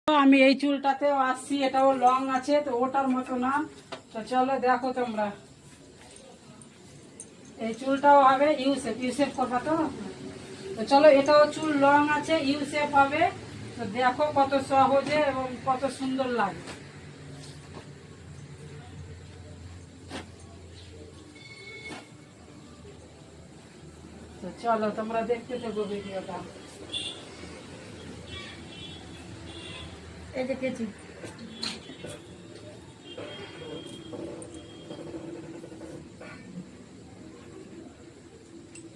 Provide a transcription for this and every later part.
আমি এই চুলটাতেও আসছি, এটাও লং আছে, তো ওটার মতো না। তো চলো দেখো তোমরা, এই চুলটাও হবে ইউ শেপ করবা তো। তো চলো, এটাও চুল লং আছে, ইউ শেপ হবে। তো দেখো কত সহজে এবং কত সুন্দর লাগে। তো চলো তোমরা দেখতে থাকো ভিডিওটা। এই দেখেছি।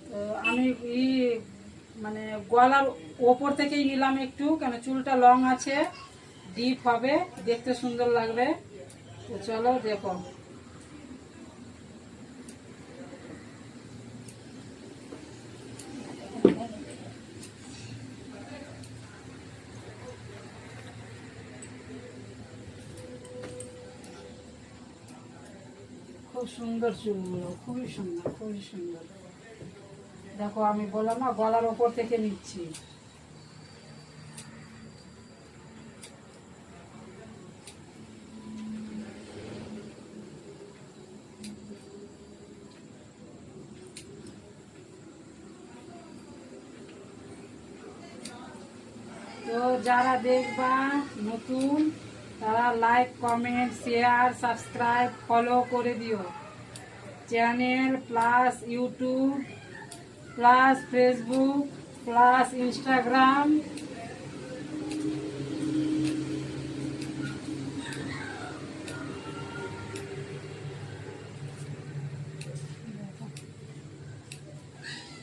তো আমি মানে গলার ওপর থেকেই নিলাম একটু, কেন চুলটা লং আছে, ডিপ হবে, দেখতে সুন্দর লাগবে। তো চলো দেখো। খুব সুন্দর চুলগুলো, খুবই সুন্দর, খুবই সুন্দর। দেখো আমি বললাম না, গলার ওপর থেকে নিচ্ছি। তো যারা দেখবা নতুন, তারা like, comment, share, subscribe, follow করে দিও। Channel plus YouTube plus Facebook plus Instagram.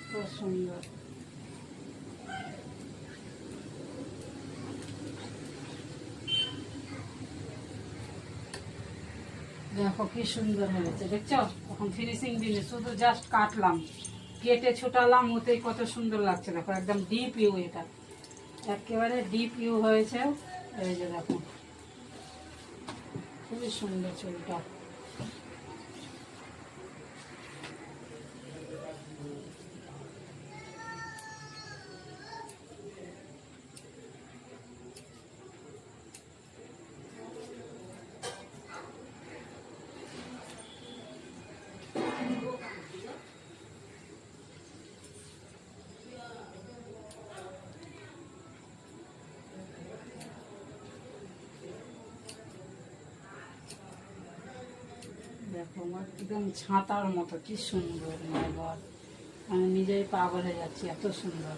খুব সুন্দর। দেখো কি সুন্দর হয়েছে, দেখছো? এখন ফিনিশিং দিনে শুধু জাস্ট কাটলাম, কেটে ছুটালাম, ওতেই কত সুন্দর লাগছে। দেখো একদম ডিপ ইউ, এটা একেবারে ডিপ ইউ হয়েছে। এই যে দেখো, খুবই সুন্দর চুলটা। দেখো আমার একদম ছাতার মতো, কি সুন্দর। আমি নিজেই পাগল হয়ে যাচ্ছি, এত সুন্দর।